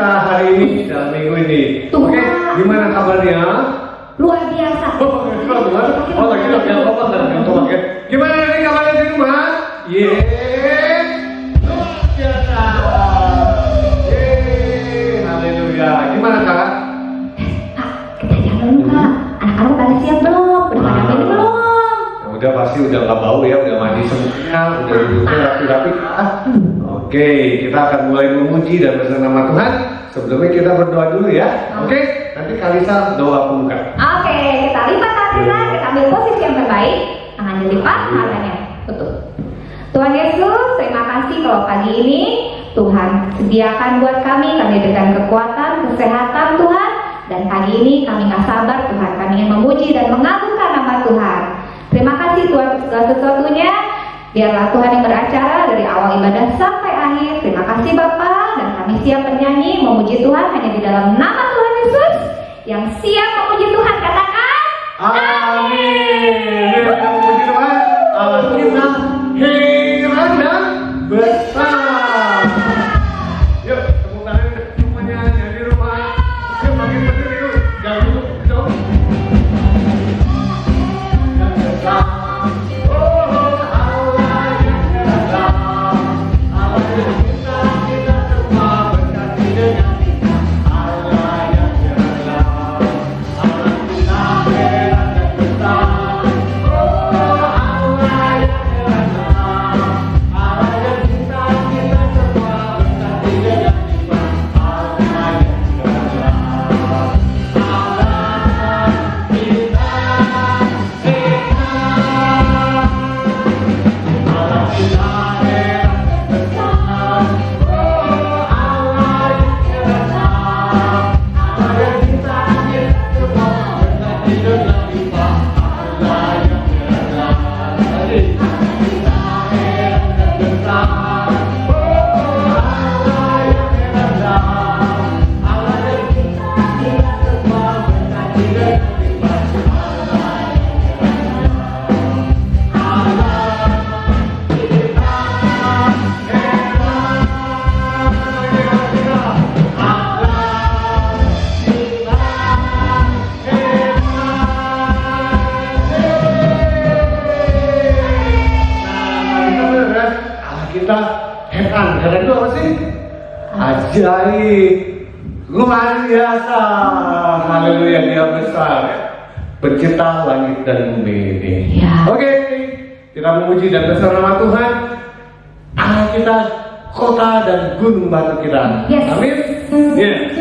kita hari ini dalam minggu ini. Tuhan. Oke, gimana kabarnya? Luar biasa. Oh, Tuhan. Oh, lagi dong, yang open dan yang tobat ya. Gimana nih kabarnya di rumah? Luar biasa. Haleluya. Gimana kak? Kak, kita jangan dulu kak. Anak-anak pada siap belum? Udah pada mandi belum? Ya udah pasti udah nggak bau ya, udah mandi semuanya, udah duduknya rapi-rapi. Oke, kita akan mulai memuji dan bersama nama Tuhan. Sebelumnya kita berdoa dulu ya. Oke, nanti Kalisa doa pembuka. Oke, kita lipat tangannya, kita ambil posisi yang terbaik. Tangan dilipat, tangannya tutup. Tuhan Yesus, terima kasih kalau pagi ini Tuhan sediakan buat kami dengan kekuatan, kesehatan Tuhan. Dan pagi ini kami gak sabar Tuhan, kami ingin memuji dan mengagungkan nama Tuhan. Terima kasih Tuhan untuk segala sesuatunya. Biarlah Tuhan yang beracara dari awal ibadah sampai akhir. Terima kasih Bapa, dan kami siap bernyanyi memuji Tuhan hanya di dalam nama Tuhan Yesus. Yang siap memuji Tuhan katakan Amin. Kita memuji Tuhan. Allah kita heran dan besar. Yuk, tepuk tangan semuanya yang di rumah. Yuk, makin betul itu. Jangan duduk, jauh. Dan besar. Kita heran itu apa sih? Ajaib, luar biasa, haleluya, dia besar, pencipta langit dan bumi ini. Ya. Oke, kita memuji dan besar nama Tuhan, Allah kita, kota dan gunung batu kita. Yes. Amin. Yes.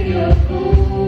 Hidupku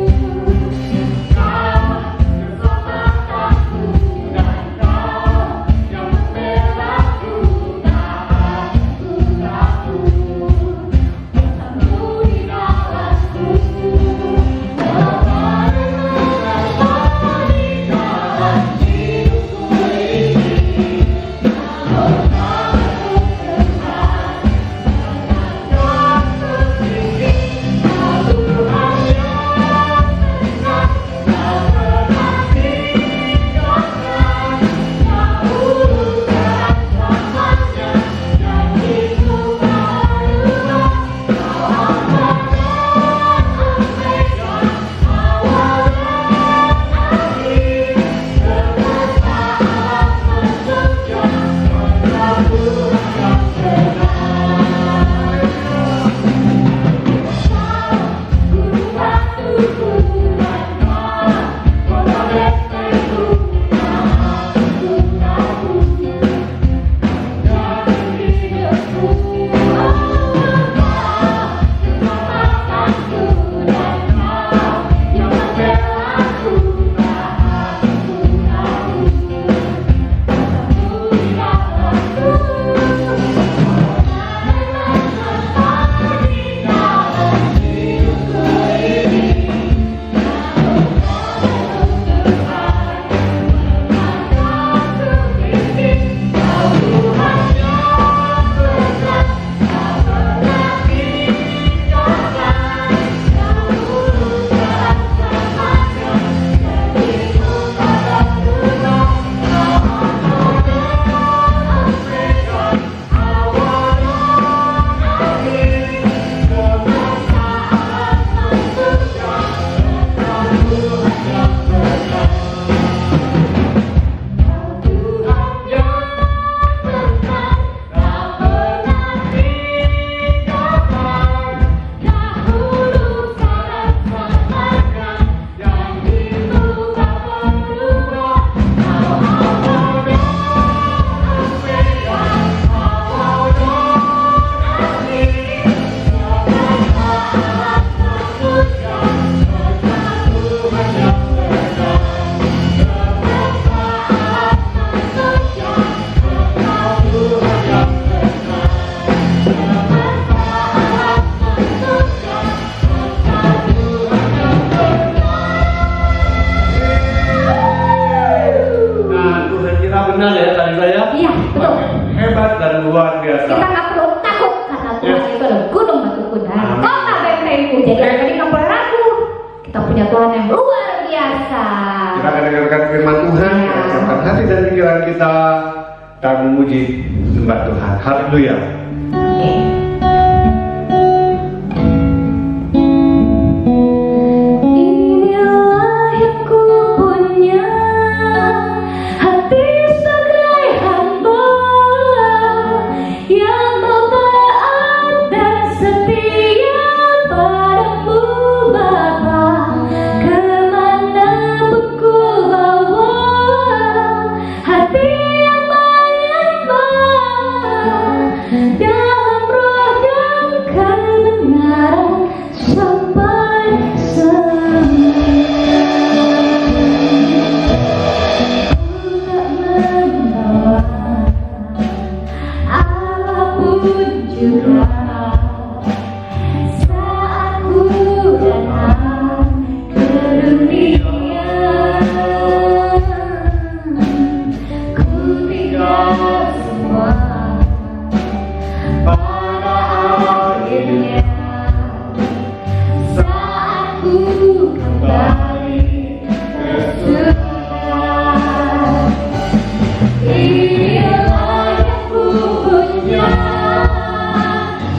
pikiran kita dan memuji sembah Tuhan. Haleluya. Inilah yang ku punya, hati sebagai hamba yang mau taat dan setia padamu Bapa. Kemanapun ku bawa, hati yang menyembah dalam roh dan kebenaran sampai semua. Ku tak membawa apapun juga saat ku datang ke dunia. Ku tinggal semua pada akhirnya saat ku kembali ke surga. Inilah yang ku punya,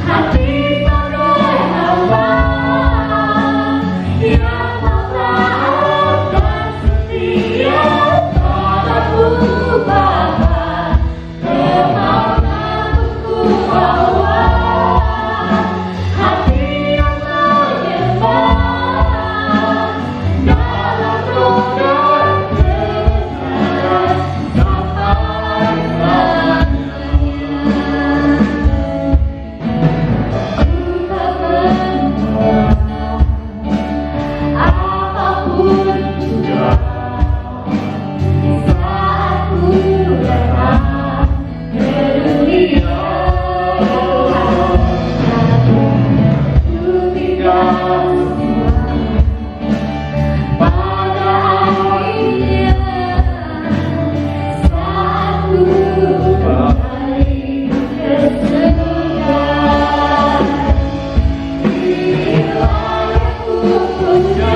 hati sebagai hamba yang mau taat dan setia padamu Bapa. Kemanapun ku bawa, hati yang menyembah dalam roh dan kebenaran sampai selamanya. Ku tak membawa apapun juga saat ku datang ke dunia. Ku tinggal semua pada akhirnya saat ku kembali ke surga. Inilah yang ku punya,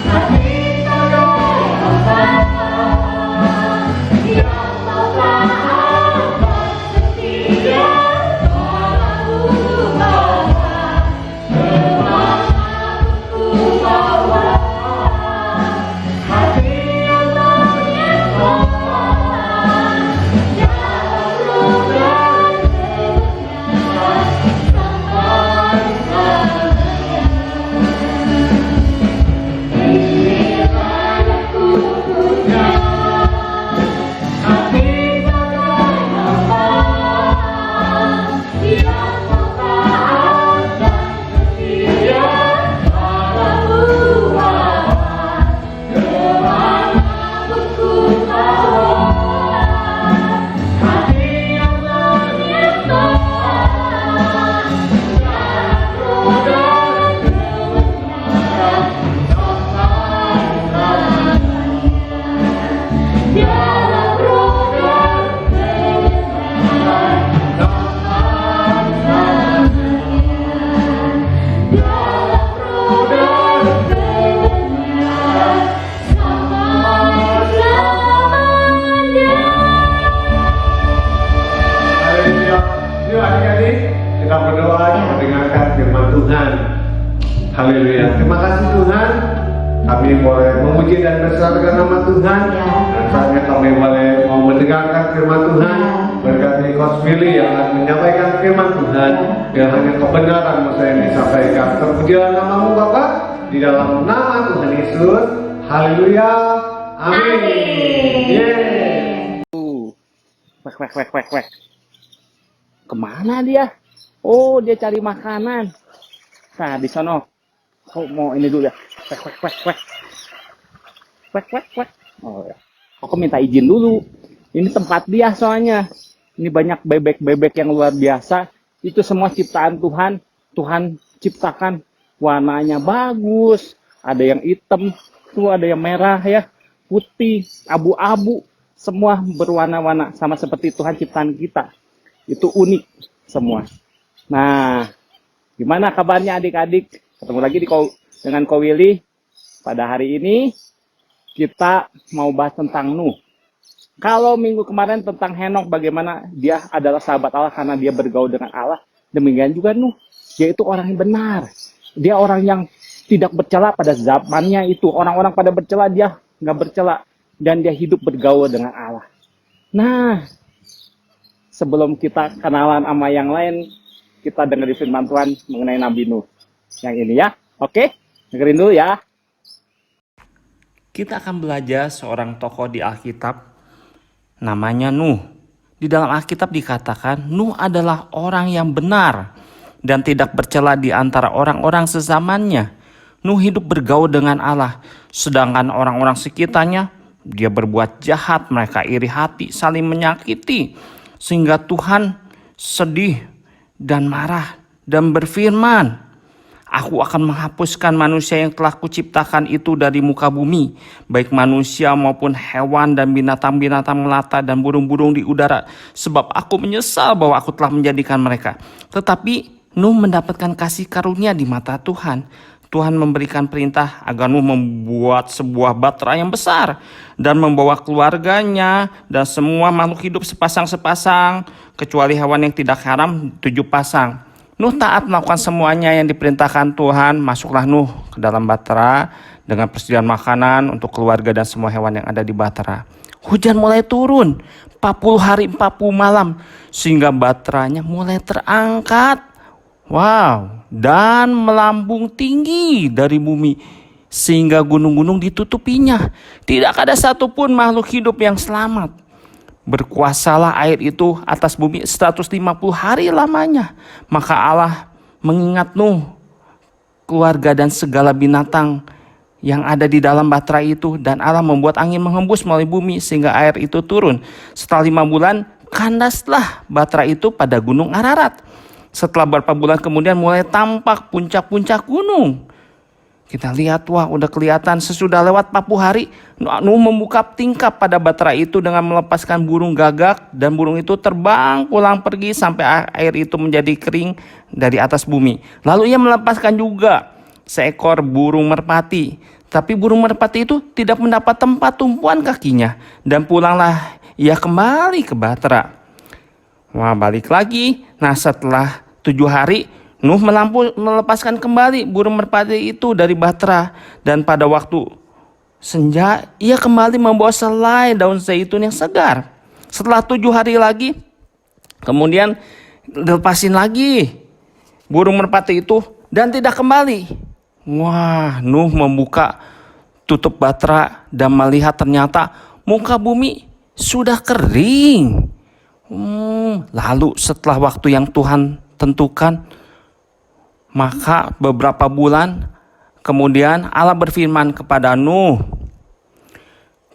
hati sebagai hamba yang mau taat dan setia padamu Bapa. Kemanapun ku bawa, hati yang menyembah dalam roh dan kebenaran sampai selamanya. Inilah yang ku punya, hati sebagai hamba yang mau taat dan setia padamu Bapa. Kemanapun ku bawa, hati yang menyembah dalam roh dan kebenaran sampai selamanya. Dalam roh dan kebenaran sampai selamanya. Dalam roh dan kebenaran sampai selamanya. Haleluya. Yuk adik-adik, kita berdoa mendengarkan firman Tuhan. Haleluya. Terima kasih Tuhan. Kami boleh memuji dan berserahkan nama Tuhan. Dan saatnya kami boleh mau mendengarkan firman Tuhan. Berkati Coach Billy yang akan menyampaikan firman Tuhan. Biar hanya kebenaran masa yang disampaikan. Terpujilah namamu Bapa. Di dalam nama Tuhan Yesus. Haleluya. Amin. Yeay. Wek. Kemana dia? Oh, dia cari makanan. Nah, di sono. Oh, mau ini dulu ya. Wek. Oh ya. Aku minta izin dulu. Ini tempat dia soalnya. Ini banyak bebek-bebek yang luar biasa. Itu semua ciptaan Tuhan. Tuhan ciptakan warnanya bagus. Ada yang hitam, tuh ada yang merah ya, putih, abu-abu. Semua berwarna-warna sama seperti Tuhan ciptaan kita. Itu unik semua. Nah, gimana kabarnya adik-adik? Ketemu lagi dengan Ko Willy. Pada hari ini kita mau bahas tentang Nuh. Kalau minggu kemarin tentang Henokh, bagaimana dia adalah sahabat Allah karena dia bergaul dengan Allah. Demikian juga Nuh, dia itu orang yang benar. Dia orang yang tidak bercela pada zamannya itu. Orang-orang pada bercela, dia nggak bercela. Dan dia hidup bergaul dengan Allah. Nah, sebelum kita kenalan sama yang lain, kita dengerin firman Tuhan mengenai Nabi Nuh. Yang ini ya, oke? Dengerin dulu ya. Kita akan belajar seorang tokoh di Alkitab, namanya Nuh. Di dalam Alkitab dikatakan Nuh adalah orang yang benar dan tidak bercela di antara orang-orang sezamannya. Nuh hidup bergaul dengan Allah, sedangkan orang-orang sekitarnya dia berbuat jahat, mereka iri hati, saling menyakiti, sehingga Tuhan sedih dan marah dan berfirman, "Aku akan menghapuskan manusia yang telah kuciptakan itu dari muka bumi, baik manusia maupun hewan dan binatang-binatang melata dan burung-burung di udara, sebab aku menyesal bahwa aku telah menjadikan mereka." Tetapi Nuh mendapatkan kasih karunia di mata Tuhan. Tuhan memberikan perintah agar Nuh membuat sebuah batra yang besar dan membawa keluarganya dan semua makhluk hidup sepasang-sepasang, kecuali hewan yang tidak haram 7 pasang. Nuh taat melakukan semuanya yang diperintahkan Tuhan. Masuklah Nuh ke dalam batra dengan persediaan makanan untuk keluarga dan semua hewan yang ada di batra. Hujan mulai turun 40 hari 40 malam sehingga batranya mulai terangkat. Wow, dan melambung tinggi dari bumi sehingga gunung-gunung ditutupinya. Tidak ada satupun makhluk hidup yang selamat. Berkuasalah air itu atas bumi 150 hari lamanya. Maka Allah mengingat Nuh, keluarga dan segala binatang yang ada di dalam batra itu. Dan Allah membuat angin menghembus melalui bumi sehingga air itu turun. Setelah 5 bulan kandaslah batra itu pada gunung Ararat. Setelah beberapa bulan kemudian mulai tampak puncak-puncak gunung. Kita lihat, wah udah kelihatan sesudah lewat 40 hari. Nuh membuka tingkap pada batra itu dengan melepaskan burung gagak. Dan burung itu terbang pulang pergi sampai air itu menjadi kering dari atas bumi. Lalu ia melepaskan juga seekor burung merpati. Tapi burung merpati itu tidak mendapat tempat tumpuan kakinya. Dan pulanglah ia kembali ke batra. Wah, balik lagi. Nah, setelah 7 hari Nuh melepaskan kembali burung merpati itu dari batra. Dan pada waktu senja ia kembali membawa selai daun zaitun yang segar. Setelah 7 hari lagi kemudian lepasin lagi burung merpati itu dan tidak kembali. Wah, Nuh membuka tutup batra dan melihat ternyata muka bumi sudah kering. Lalu setelah waktu yang Tuhan tentukan, maka beberapa bulan kemudian Allah berfirman kepada Nuh,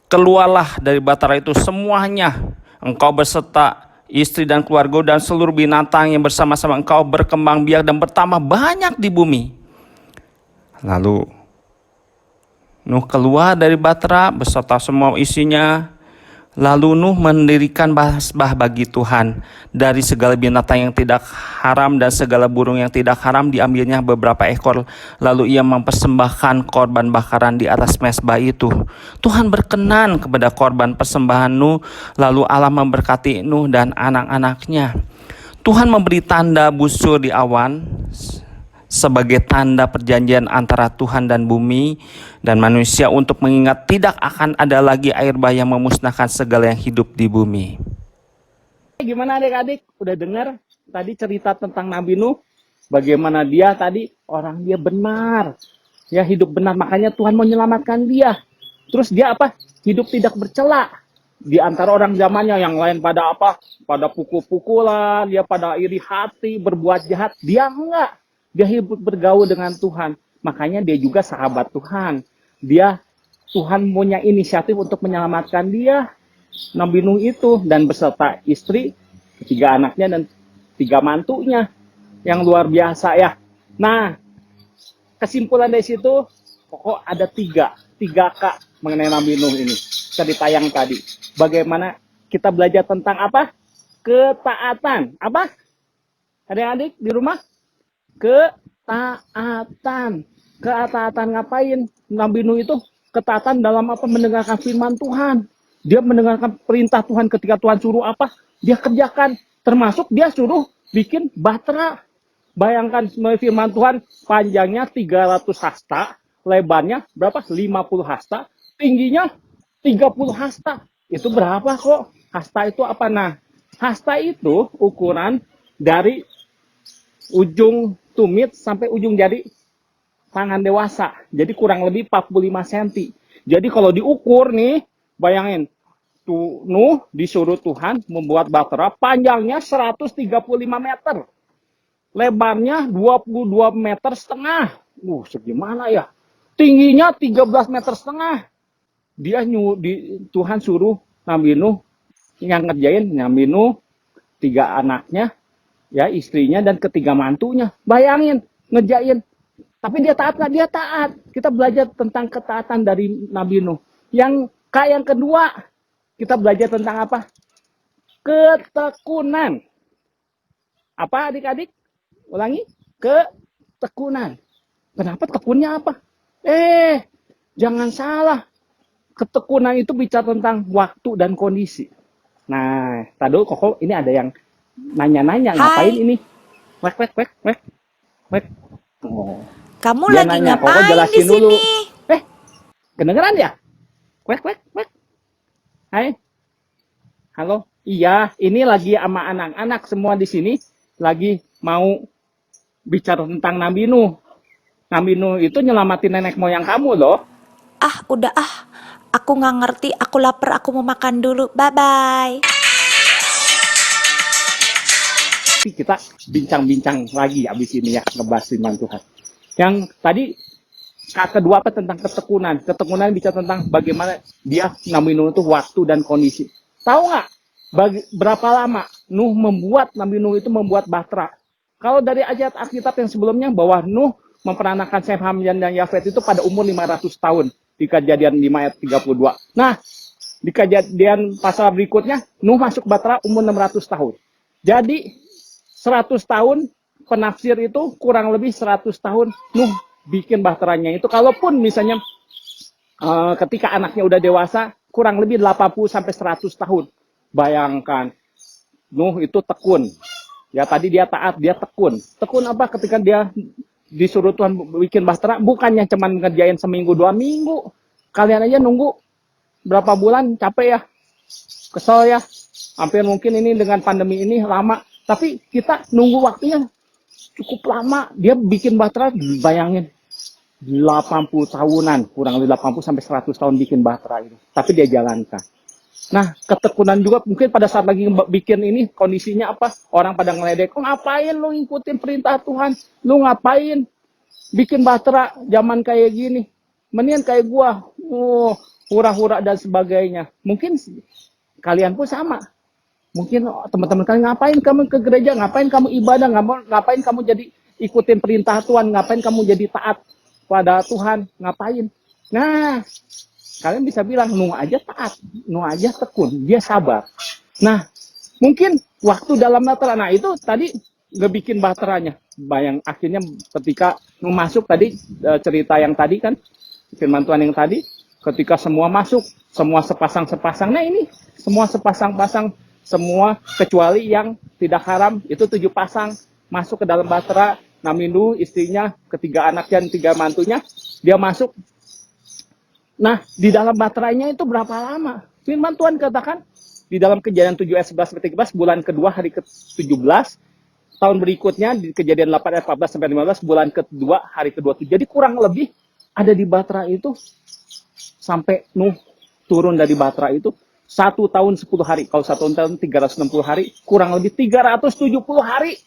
"Keluarlah dari batra itu semuanya, engkau beserta istri dan keluarga dan seluruh binatang yang bersama-sama engkau berkembang biak dan bertambah banyak di bumi." Lalu Nuh keluar dari batra beserta semua isinya. Lalu Nuh mendirikan mazbah bagi Tuhan. Dari segala binatang yang tidak haram dan segala burung yang tidak haram diambilnya beberapa ekor. Lalu ia mempersembahkan korban bakaran di atas mazbah itu. Tuhan berkenan kepada korban persembahan Nuh. Lalu Allah memberkati Nuh dan anak-anaknya. Tuhan memberi tanda busur di awan sebagai tanda perjanjian antara Tuhan dan bumi dan manusia untuk mengingat tidak akan ada lagi air bah yang memusnahkan segala yang hidup di bumi. Gimana adik-adik? Udah dengar tadi cerita tentang Nabi Nuh? Bagaimana dia tadi orang dia benar. Ya hidup benar, makanya Tuhan mau menyelamatkan dia. Terus dia apa? Hidup tidak bercela. Di antara orang zamannya yang lain pada apa? Pada pukul-pukulan, dia pada iri hati, berbuat jahat. Dia enggak. Dia hidup bergaul dengan Tuhan. Makanya dia juga sahabat Tuhan. Tuhan punya inisiatif untuk menyelamatkan dia. Nabi Nuh itu dan beserta istri, 3 anaknya dan 3 mantunya. Yang luar biasa ya. Nah, kesimpulan dari situ, pokok ada 3 K mengenai Nabi Nuh ini. Cerita yang tadi. Bagaimana kita belajar tentang apa? Ketaatan. Apa? Adik-adik di rumah? Ketaatan. Ketaatan ngapain? Nabi Nuh itu ketaatan dalam apa? Mendengarkan firman Tuhan. Dia mendengarkan perintah Tuhan ketika Tuhan suruh apa, dia kerjakan. Termasuk dia suruh bikin bahtera. Bayangkan firman Tuhan, panjangnya 300 hasta, lebarnya berapa? 50 hasta, tingginya 30 hasta. Itu berapa kok? Hasta itu apa? Nah, hasta itu ukuran dari ujung tumit sampai ujung jari tangan dewasa. Jadi kurang lebih 45 cm. Jadi kalau diukur nih, bayangin, Nuh disuruh Tuhan membuat bahtera panjangnya 135 meter. Lebarnya 22 meter setengah. Segimana ya? Tingginya 13 meter setengah. Tuhan suruh Nabi Nuh yang ngerjain, Nabi Nuh, 3 anaknya, ya istrinya dan ketiga mantunya. Bayangin, ngerjain. Tapi dia taat nggak? Dia taat. Kita belajar tentang ketaatan dari Nabi Nuh. Yang kedua, kita belajar tentang apa? Ketekunan. Apa adik-adik? Ulangi. Ketekunan. Kenapa tekunnya apa? Jangan salah. Ketekunan itu bicara tentang waktu dan kondisi. Nah, tadi Koko ini ada yang nanya-nanya. Ngapain ini? Wek. Oh. Kamu Dia lagi nanya, Koko ngapain di jelasin dulu. sini? Kedengeran ya? Wek. Hai. Halo. Iya, ini lagi sama anak-anak semua di sini lagi mau bicara tentang Nabi Nuh. Nabi Nuh itu nyelamatin nenek moyang kamu loh. Udah aku nggak ngerti, aku lapar, aku mau makan dulu. Bye-bye. Tapi kita bincang-bincang lagi abis ini ya, ngebahas firman Tuhan. Yang tadi kedua apa tentang ketekunan. Ketekunan bicara tentang bagaimana dia Nabi Nuh itu waktu dan kondisi. Tahu nggak berapa lama Nabi Nuh itu membuat bahtera? Kalau dari ayat Alkitab yang sebelumnya bahwa Nuh memperanakan Sem, Ham, dan Yafet itu pada umur 500 tahun di Kejadian 5 ayat 32. Nah, di Kejadian pasal berikutnya Nuh masuk bahtera umur 600 tahun. Jadi 100 tahun penafsir itu kurang lebih 100 tahun Nuh bikin bahteranya itu. Kalaupun misalnya ketika anaknya udah dewasa kurang lebih 80 sampai 100 tahun. Bayangkan Nuh itu tekun. Ya tadi dia taat, dia tekun. Tekun apa? Ketika dia disuruh Tuhan bikin bahtera, bukannya cuman ngerjain seminggu 2 minggu. Kalian aja nunggu berapa bulan, capek ya. Kesel ya. Hampir mungkin ini dengan pandemi ini lama. Tapi kita nunggu waktunya cukup lama. Dia bikin bahtera, bayangin 80 tahunan, kurang lebih 80 sampai 100 tahun bikin bahtera itu. Tapi dia jalankan. Nah, ketekunan juga mungkin pada saat lagi bikin ini kondisinya apa? Orang pada ngeledek, ngapain lu ngikutin perintah Tuhan? Lu ngapain bikin bahtera zaman kayak gini? Mendingan kayak gua, hura-hura dan sebagainya. Mungkin kalian pun sama. Mungkin teman-teman kalian, ngapain kamu ke gereja? Ngapain kamu ibadah? Ngapain kamu jadi ikutin perintah Tuhan? Ngapain kamu jadi taat pada Tuhan? Ngapain? Nah, kalian bisa bilang, Nuh aja taat, Nuh aja tekun, dia sabar. Nah, mungkin waktu dalam bahtera, nah itu tadi nggak bikin bahteranya. Akhirnya ketika Nuh masuk tadi, cerita yang tadi kan, firman Tuhan yang tadi, ketika semua masuk, semua sepasang-sepasang, nah ini, semua sepasang-pasang, semua kecuali yang tidak haram, itu 7 pasang, masuk ke dalam bahtera. Nabi Nuh, istrinya, ketiga anaknya dan 3 mantunya, dia masuk. Nah, di dalam bahteranya itu berapa lama? Firman Tuhan katakan di dalam Kejadian 7 ayat 11 sampai 13, bulan kedua hari ke-17, tahun berikutnya di Kejadian 8 ayat 14 sampai 15, bulan kedua hari ke-27. Jadi kurang lebih ada di bahtera itu sampai Nuh turun dari bahtera itu 1 tahun 10 hari. Kalau 1 tahun 360 hari, kurang lebih 370 hari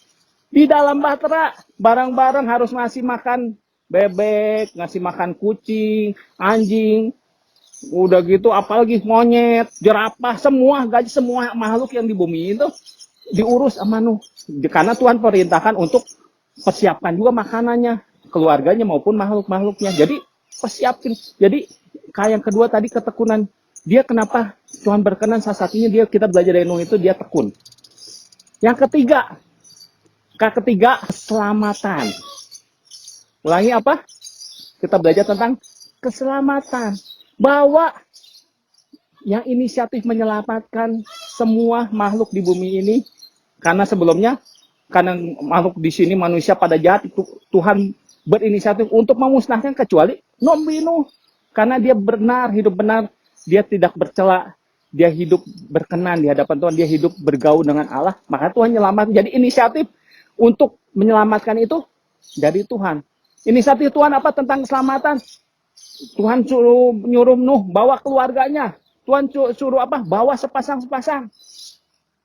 di dalam bahtera. Barang-barang harus ngasih makan bebek, ngasih makan kucing, anjing, udah gitu apalagi monyet, jerapah, semua gaji, semua makhluk yang di bumi itu diurus sama Nuh. Karena Tuhan perintahkan untuk persiapkan juga makanannya, keluarganya maupun makhluk-makhluknya. Jadi persiapin. Jadi kayak yang kedua tadi ketekunan. Dia kenapa Tuhan berkenan salah satunya kita belajar dari Nuh itu dia tekun. Yang ketiga, keselamatan. Ulangi apa? Kita belajar tentang keselamatan. Bahwa yang inisiatif menyelamatkan semua makhluk di bumi ini. Karena sebelumnya, karena makhluk di sini manusia pada jahat, Tuhan berinisiatif untuk memusnahkan kecuali Nuh. Karena dia benar, hidup benar, dia tidak bercela, dia hidup berkenan di hadapan Tuhan, dia hidup bergaul dengan Allah, maka Tuhan menyelamatkan. Jadi inisiatif untuk menyelamatkan itu dari Tuhan. Inisiatif Tuhan apa tentang keselamatan? Tuhan nyuruh Nuh bawa keluarganya. Tuhan suruh apa? Bawa sepasang-sepasang.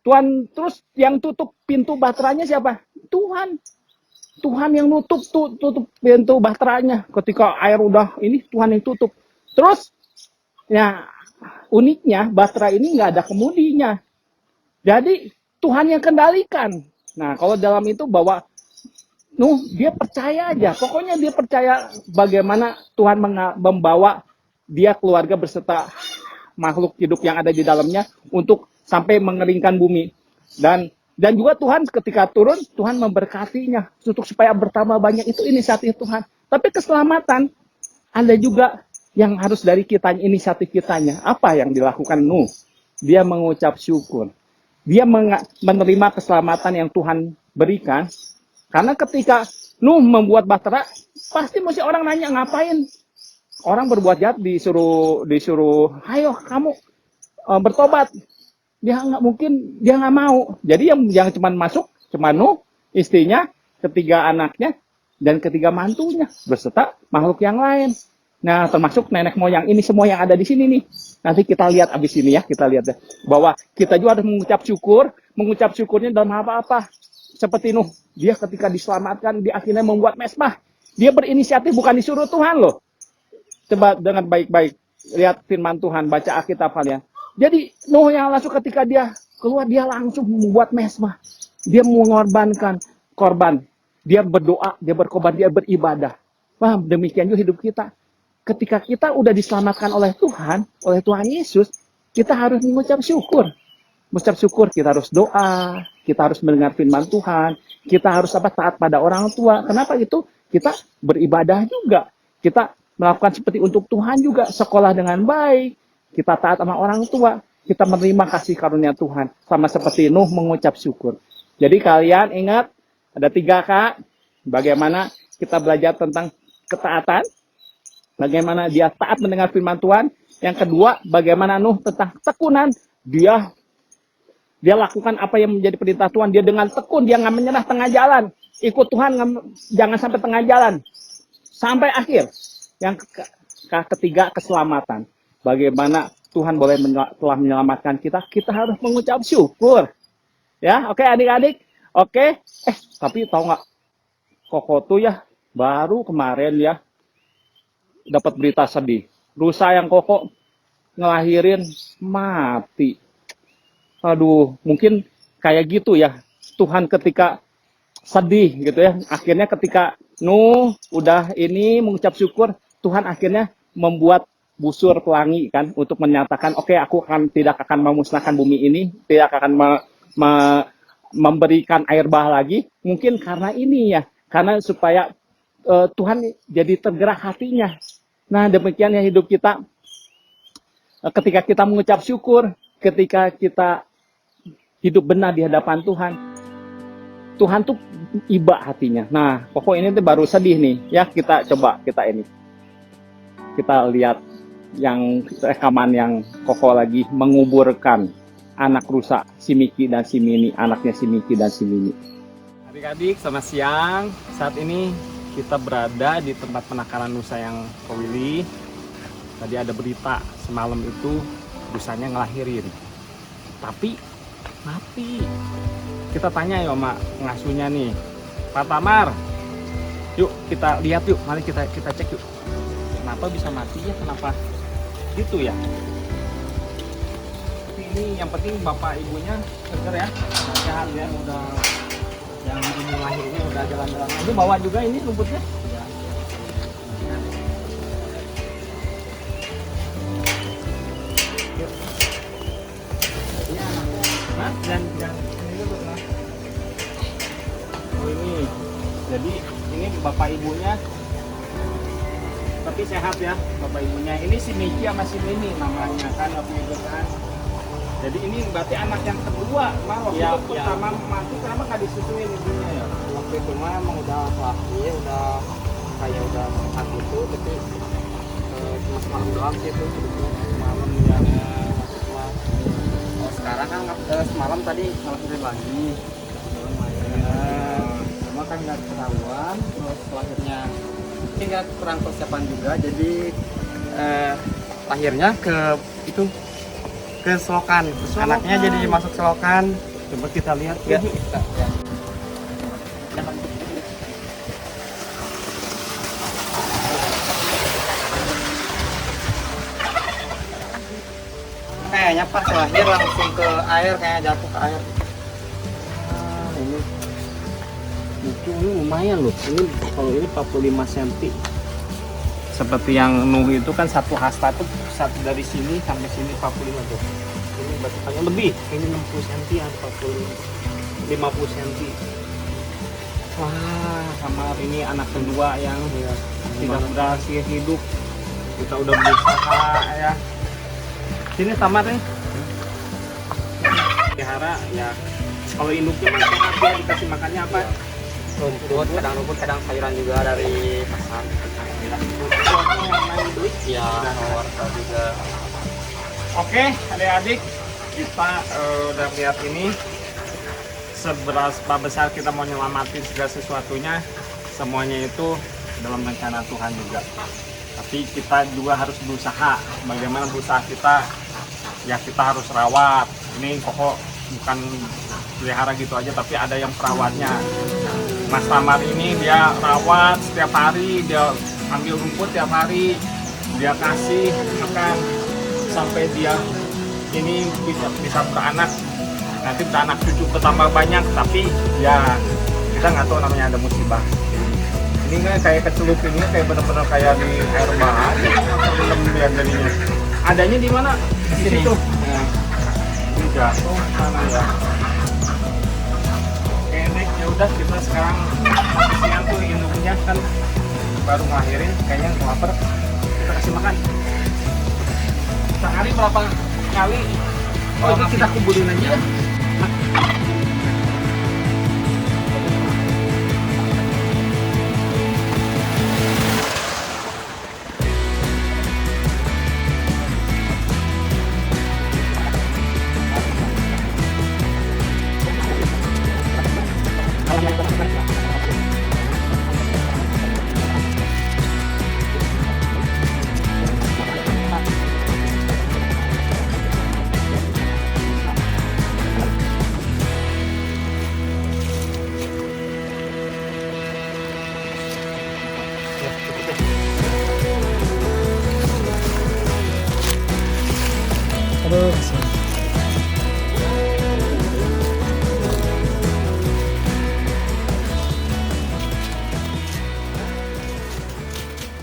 Tuhan terus yang tutup pintu bahteranya siapa? Tuhan. Tuhan yang tutup pintu bahteranya. Ketika air udah ini Tuhan yang tutup. Terus ya uniknya bahtera ini nggak ada kemudinya. Jadi Tuhan yang kendalikan. Nah kalau dalam itu bahwa Nuh dia percaya aja. Pokoknya dia percaya bagaimana Tuhan membawa dia keluarga beserta makhluk hidup yang ada di dalamnya untuk sampai mengeringkan bumi. Dan juga Tuhan ketika turun, Tuhan memberkatinya untuk supaya bertambah banyak. Itu inisiatif Tuhan. Tapi keselamatan ada juga yang harus dari kita, inisiatif kitanya. Apa yang dilakukan Nuh? Dia mengucap syukur. Dia menerima keselamatan yang Tuhan berikan. Karena ketika Nuh membuat bahtera, pasti mesti orang nanya ngapain. Orang berbuat jahat disuruh, ayo kamu bertobat. Dia nggak mungkin, dia nggak mau. Jadi yang cuma masuk, cuma Nuh, istrinya, ketiga anaknya, dan ketiga mantunya beserta makhluk yang lain. Nah, termasuk nenek moyang ini semua yang ada di sini nih. Nanti kita lihat abis ini ya, kita lihat deh bahwa kita juga harus mengucap syukurnya dalam apa-apa. Seperti Nuh, dia ketika diselamatkan, dia akhirnya membuat mesbah. Dia berinisiatif, bukan disuruh Tuhan loh. Coba dengan baik-baik lihat firman Tuhan, baca Alkitab kalian. Jadi Nuh yang langsung ketika dia keluar, dia langsung membuat mesbah. Dia mengorbankan korban. Dia berdoa, dia berkorban, dia beribadah. Wah, demikian juga hidup kita. Ketika kita udah diselamatkan oleh Tuhan Yesus, kita harus mengucap syukur. Mengucap syukur, kita harus doa, kita harus mendengar firman Tuhan, kita harus taat pada orang tua. Kenapa itu? Kita beribadah juga. Kita melakukan seperti untuk Tuhan juga, sekolah dengan baik, kita taat sama orang tua, kita menerima kasih karunia Tuhan, sama seperti Nuh mengucap syukur. Jadi kalian ingat, ada 3K, bagaimana kita belajar tentang ketaatan, bagaimana dia taat mendengar firman Tuhan. Yang kedua, bagaimana Nuh tentang tekunan, dia lakukan apa yang menjadi perintah Tuhan, dia dengan tekun, dia nggak menyerah tengah jalan, ikut Tuhan, jangan sampai tengah jalan, sampai akhir. Yang ketiga, keselamatan. Bagaimana Tuhan telah menyelamatkan kita, kita harus mengucap syukur. Ya, oke adik-adik, oke. Tapi tahu nggak, Koko tuh ya, baru kemarin ya, dapat berita sedih. Rusa yang Koko ngelahirin mati. Aduh, mungkin kayak gitu ya. Tuhan ketika sedih gitu ya. Akhirnya ketika Nuh udah ini mengucap syukur, Tuhan akhirnya membuat busur pelangi kan untuk menyatakan oke, aku tidak akan memusnahkan bumi ini, tidak akan memberikan air bah lagi. Mungkin karena ini ya, karena supaya Tuhan jadi tergerak hatinya. Nah, demikian ya hidup kita. Ketika kita mengucap syukur, ketika kita hidup benar di hadapan Tuhan, Tuhan tuh iba hatinya. Nah, pokok ini tuh baru sedih nih. Ya, kita coba kita lihat yang rekaman yang Koko lagi menguburkan anak rusa, si Miki dan si Mini, anaknya si Miki dan si Mini. Adik-adik, selamat siang. Saat ini kita berada di tempat penangkaran rusa yang Kowili. Tadi ada berita semalam itu rusanya ngelahirin. Tapi mati. Kita tanya ya sama pengasuhnya nih, Pak Tamar. Yuk kita lihat yuk, mari kita cek yuk. Kenapa bisa mati ya? Kenapa gitu ya? Tapi ini yang penting bapak ibunya seger ya, sehat ya, udah yang ini lahirnya udah jalan-jalan. Itu bawa juga ini rumputnya. Ya. Yuk. Ini anaknya, Mas, dan ini dulu Mas. Oh ini, jadi ini bapak ibunya Tapi sehat ya Bapak Ibunya. Ini si Miki sama si Mimi namanya kan waktu itu kan. Jadi ini berarti anak yang kedua, Mar. Waktu itu pertama mati kenapa nggak disusuin ibunya ya? Waktu itu mah emang udah lahir, udah kayak udah sehat gitu, tapi cuma semalam doang sih itu. Malam yang Oh, sekarang kan semalam tadi ngelahirin lagi. Cuma kan nggak ketahuan, terus lahirnya ini nggak kurang persiapan juga, jadi lahirnya ke itu ke selokan. Anaknya jadi masuk selokan. coba kita lihat Ya, ya. kayaknya pas lahir langsung ke air, kayak jatuh ke air. Ini lucu, ini lumayan loh. Ini kalau ini 45 cm. Seperti yang Nuh itu kan satu hasta tuh satu dari sini sampai sini 45 tuh. Ini batukannya lebih, ini 60 cm atau 50 cm. Wah, sama ini anak kedua yang tidak berhasil hidup. Kita udah berusaha ya. Sini Tamar nih. Pelihara ya. Kalau induknya mah sehat ya, dikasih makannya apa? Rumput, kadang sayuran juga dari pasar. Ya, wortel juga. Oke, adik-adik, kita udah lihat ini seberapa besar kita mau nyelamatin segala sesuatunya, semuanya itu dalam rencana Tuhan juga. Tapi kita juga harus berusaha. Bagaimana berusaha kita? Ya kita harus rawat. Ini pokok bukan pelihara gitu aja, tapi ada yang perawatnya. Mas Tamar ini dia rawat setiap hari, dia ambil rumput tiap hari, dia kasih makan sampai dia ini bisa beranak. Nanti beranak cucu bertambah banyak, tapi ya kita nggak tahu namanya ada musibah. Ini kan kayak kecelup ini kayak benar-benar kayak di air bah aja. Lihat jadinya. Adanya di mana? Di situ. Nah, ini jatuh sana ya. Oke, Nek, ya udah kita sekarang siang tuh induknya kan baru ngelahirin, kayaknya lapar. Kita kasih makan. Sehari berapa kali? Oh, itu kita kuburin aja.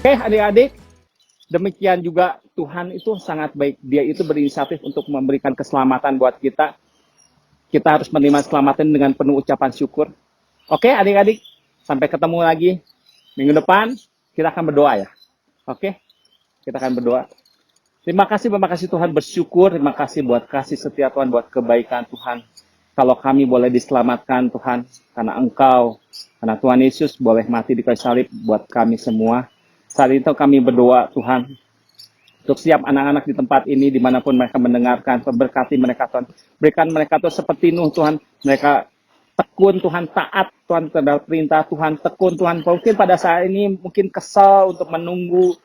Oke adik-adik, demikian juga Tuhan itu sangat baik. Dia itu berinisiatif untuk memberikan keselamatan buat kita. Kita harus menerima keselamatan dengan penuh ucapan syukur. Oke adik-adik, sampai ketemu lagi minggu depan. Kita akan berdoa ya. Oke, kita akan berdoa. Terima kasih Tuhan, bersyukur. Terima kasih buat kasih setia Tuhan, buat kebaikan Tuhan. Kalau kami boleh diselamatkan Tuhan, karena Engkau, karena Tuhan Yesus boleh mati di kayu salib buat kami semua. Saat itu kami berdoa Tuhan, untuk setiap anak-anak di tempat ini, dimanapun mereka mendengarkan, berkati mereka Tuhan. Berikan mereka Tuhan seperti Nuh Tuhan, mereka tekun Tuhan, taat Tuhan terhadap perintah Tuhan, tekun Tuhan. Mungkin pada saat ini mungkin kesal untuk menunggu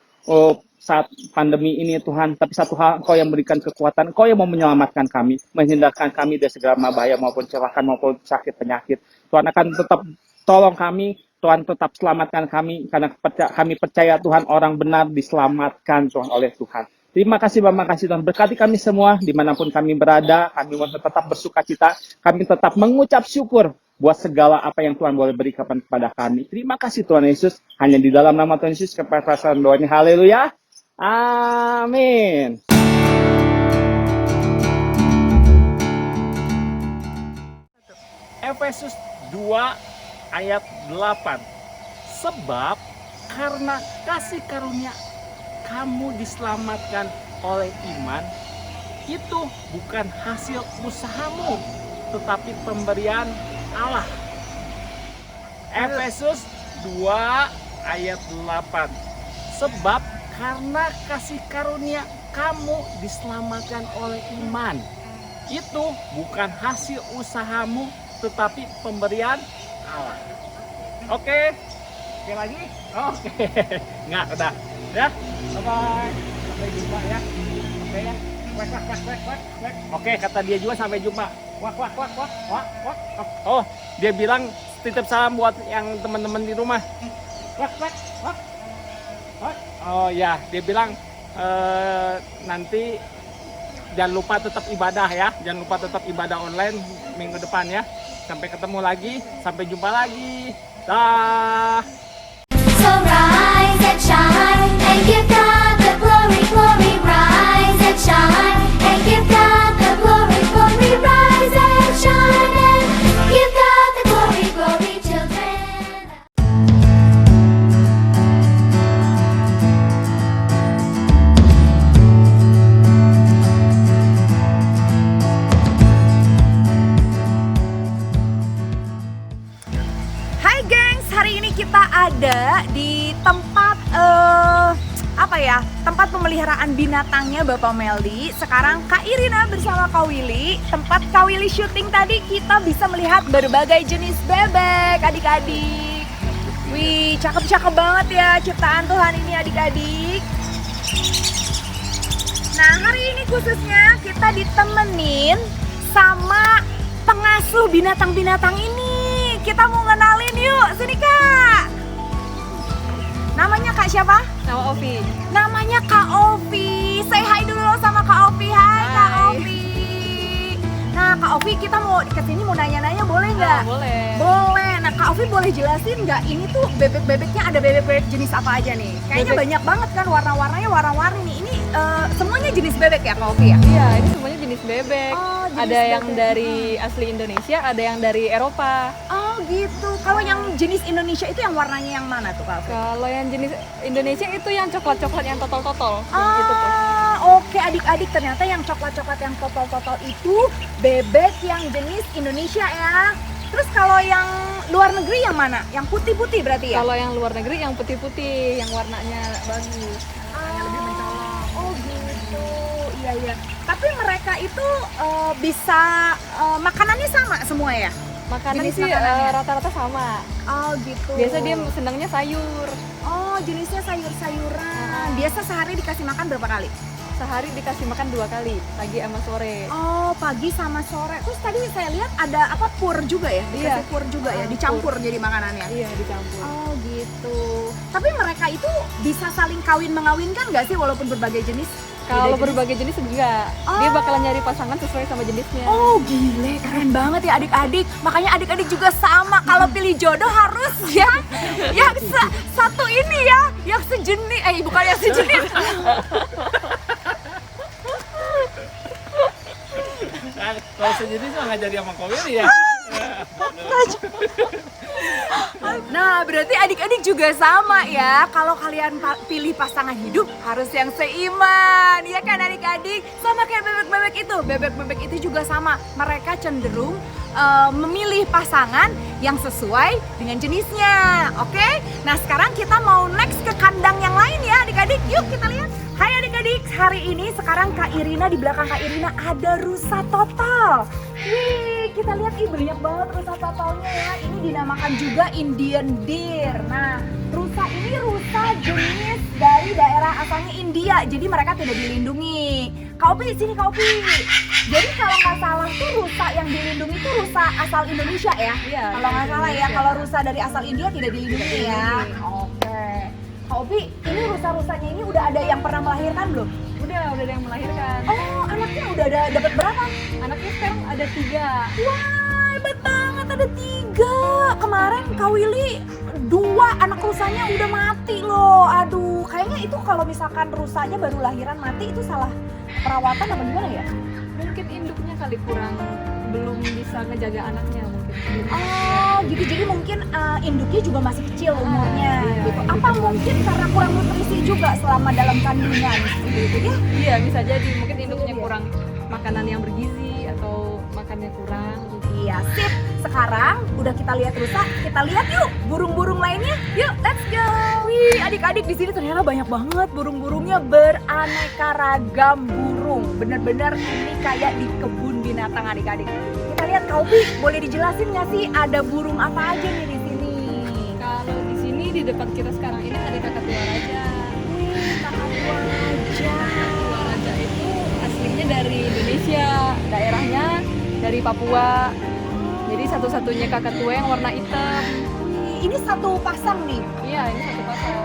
saat pandemi ini Tuhan, tapi satu hal, Engkau yang berikan kekuatan, Engkau yang mau menyelamatkan kami, menghindarkan kami dari segala bahaya maupun celakaan maupun sakit penyakit. Tuhan akan tetap tolong kami, Tuhan tetap selamatkan kami, karena kami percaya Tuhan orang benar diselamatkan Tuhan oleh Tuhan. Terima kasih Tuhan, berkati kami semua dimanapun kami berada, kami mau tetap bersuka cita, kami tetap mengucap syukur buat segala apa yang Tuhan boleh berikan kepada kami. Terima kasih Tuhan Yesus, hanya di dalam nama Tuhan Yesus kepercayaan doanya, haleluya, amin. Efesus 2 ayat 8. Sebab karena kasih karunia kamu diselamatkan oleh iman, itu bukan hasil usahamu, tetapi pemberian Allah. Efesus 2 ayat 8. Sebab karena kasih karunia kamu diselamatkan oleh iman. Itu bukan hasil usahamu, tetapi pemberian Allah. Oke. Oke lagi? Oke. Nggak, udah. Ya. Bye-bye. Sampai jumpa ya. Oke ya. Wek. Oke, kata dia juga sampai jumpa. Wak. Oh, dia bilang titip salam buat yang teman-teman di rumah. Wak. Oh ya, dia bilang nanti jangan lupa tetap ibadah ya. Jangan lupa tetap ibadah online minggu depan ya. Sampai ketemu lagi, sampai jumpa lagi. Dah. So rise and shine and give God the glory, glory. Rise and shine and give God the glory, glory. Rise and shine and give God the glory, glory, children. Hai gengs, hari ini kita ada di tempat tempat pemeliharaan binatangnya Bapak Meldi. Sekarang Kak Irina bersama Kak Willy. Tempat Kak Willy syuting tadi kita bisa melihat berbagai jenis bebek adik-adik. Wih, cakep-cakep banget ya ciptaan Tuhan ini adik-adik. Nah, hari ini khususnya kita ditemenin sama pengasuh binatang-binatang ini. Kita mau ngenalin yuk, sini Kak. Namanya Kak siapa? Nama Ovi. Namanya Kak Ovi. Say hi dulu sama Kak Ovi. Hai Kak Ovi. Nah Kak Ovi, kita mau kesini mau nanya-nanya boleh nggak? Boleh. Boleh. Nah Kak Ovi boleh jelasin nggak ini tuh bebek-bebeknya ada bebek-bebek jenis apa aja nih? Kayaknya Bebek. banyak banget kan warna-warnanya warna-warni nih. Ini semuanya jenis bebek ya Kak Ovi ya? Iya, ini semuanya jenis bebek. Oh, jenis ada yang bebek. dari asli Indonesia, ada yang dari Eropa. Oh gitu. Kalau yang jenis Indonesia itu yang warnanya yang mana tuh Kak Ovi? Kalau yang jenis Indonesia itu yang coklat-coklat yang totol-totol. Gitu tuh. Oke adik-adik, ternyata yang coklat-coklat yang totol-totol itu bebek yang jenis Indonesia ya. Terus kalau yang luar negeri yang mana? Yang putih-putih berarti ya? Kalau yang luar negeri yang putih-putih, yang warnanya bagus. lebih mencolok. Oh gitu, iya. Tapi mereka itu bisa makanannya sama semua ya? Makanan Jenis sih makanannya? rata-rata sama. Oh gitu. Biasa dia senangnya sayur. Oh jenisnya sayur-sayuran. Biasa sehari dikasih makan berapa kali? Sehari dikasih makan 2 kali, pagi sama sore. Oh pagi sama sore. Terus tadi saya lihat ada apa pur juga ya? Dikasih Iya. pur juga ya? Dicampur jadi makanannya? Iya, dicampur. Oh gitu. Tapi mereka itu bisa saling kawin-mengawinkan nggak sih walaupun berbagai jenis? Kalau Beda jenis? berbagai jenis enggak. Dia Oh. bakalan nyari pasangan sesuai sama jenisnya. Oh gile, keren banget ya adik-adik. Makanya adik-adik juga sama. Kalau pilih jodoh harus ya yang satu ini ya, yang sejenis. Bukan yang sejenis. Kalau sejenis mah nggak jadi sama Kak Willy ya. Nah, berarti adik-adik juga sama ya. Kalau kalian pilih pasangan hidup harus yang seiman, ya kan adik-adik? Sama kayak bebek-bebek itu. Bebek-bebek itu juga sama. Mereka cenderung memilih pasangan yang sesuai dengan jenisnya. Oke? Nah, sekarang kita mau next ke kandang yang lain ya, adik-adik. Yuk kita lihat. Hai adik-adik, hari ini sekarang Kak Irina, di belakang Kak Irina ada rusa total. Wih, kita lihat banyak banget rusa totalnya ya. Ini dinamakan juga Indian deer. Nah, rusa ini rusa jenis dari daerah asalnya India. Jadi mereka tidak dilindungi. Kak Opi, sini Kak Opi. Jadi kalau nggak salah tuh rusa yang dilindungi itu rusa asal Indonesia ya? Iya, Kalau nggak salah ya, Indonesia. kalau rusa dari asal India tidak dilindungi ya. Oke. Kak Opi, ini rusa-rusanya ini udah ada yang pernah melahirkan belum? Udah ada yang melahirkan. Oh, anaknya udah ada dapat berapa? Anaknya sekarang ada 3. Wah, hebat banget ada 3. Kemarin Kak Willy 2 anak rusanya udah mati loh. Aduh, kayaknya itu kalau misalkan rusanya baru lahiran mati itu salah perawatan apa gimana ya? Mungkin induknya kali kurang belum bisa ngejaga anaknya mungkin. Oh gitu, jadi mungkin induknya juga masih kecil umurnya gitu. Apa mungkin karena kurang nutrisi juga selama dalam kandungan seperti itu ya? Iya, bisa jadi mungkin induknya kurang makanan yang bergizi atau makannya kurang. Iya, sip. Sekarang udah kita lihat rusa, kita lihat yuk burung-burung lainnya. Yuk, let's go. Wih, adik-adik di sini ternyata banyak banget burung-burungnya, beraneka ragam burung. Bener-bener ini kayak di kebun binatang adik-adik. Kita lihat Kaupi, boleh dijelasin nggak sih ada burung apa aja nih di sini? Kalau di sini di depan kita sekarang ini ada kakatua raja. Wih, kakatua raja. Kakatua raja itu aslinya dari Indonesia, daerahnya dari Papua. Jadi satu-satunya kakatua yang warna hitam. Wih, ini satu pasang nih. Iya, ini satu pasang.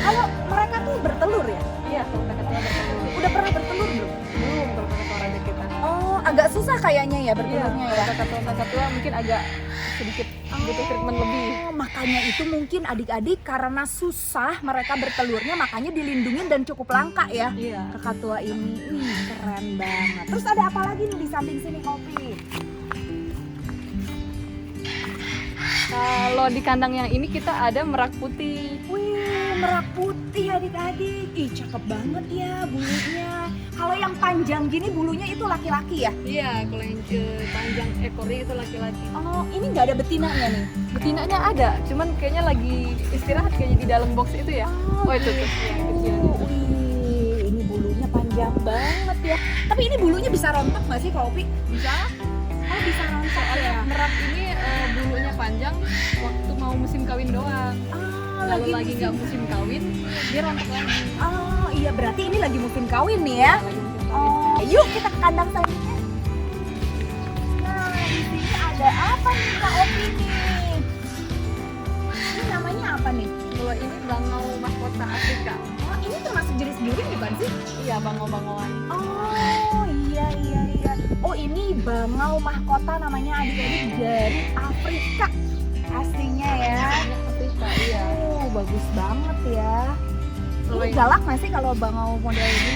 Kalau mereka tuh bertelur ya? Iya, kalau kakatua bertelur. Udah pernah bertelur belum? Belum kalau kakatua raja kita. Oh, agak susah kayaknya ya Iya, bertelurnya kalau ya. kakatua mungkin agak sedikit butuh treatment lebih. Makanya itu mungkin adik-adik karena susah mereka bertelurnya, makanya dilindungin dan cukup langka ya. Iya. Kakatua ini, keren banget. Terus ada apa lagi nih di samping sini Kopi? Kalau di kandang yang ini kita ada merak putih. Wih, merak putih adik-adik. Ih, cakep banget ya bulunya. Kalau yang panjang gini bulunya itu laki-laki ya? Iya, kalau yang panjang ekornya itu laki-laki. Oh, ini nggak ada betinanya nih? Betinanya ada, cuman kayaknya lagi istirahat kayaknya di dalam box itu ya. Oh itu tuh, yang kecil itu. Wih, ini bulunya panjang banget ya. Tapi ini bulunya bisa rontok nggak sih Kopi? Bisa. Oh, bisa rontok Soalnya ya. merak ini bulunya panjang waktu mau musim kawin doang. Kalau lagi nggak musim kawin, dia rontok lagi. Oh iya, berarti ini lagi musim kawin nih ya. Lagi musim kawin. Oh, yuk kita ke kandang selanjutnya. Nah, di sini ada apa nih Kak Opi nih? Ini namanya apa nih? Kalau ini bangau mahkota Afrika. Oh, ini termasuk jenis burung bukan sih? Iya, bangau-bangauan. Oh iya. Oh ini bangau mahkota namanya adik-adik dari Afrika aslinya ya. Afrika, iya. Oh bagus banget ya. Kalau Ini ini- galak nggak sih kalau bangau model ini?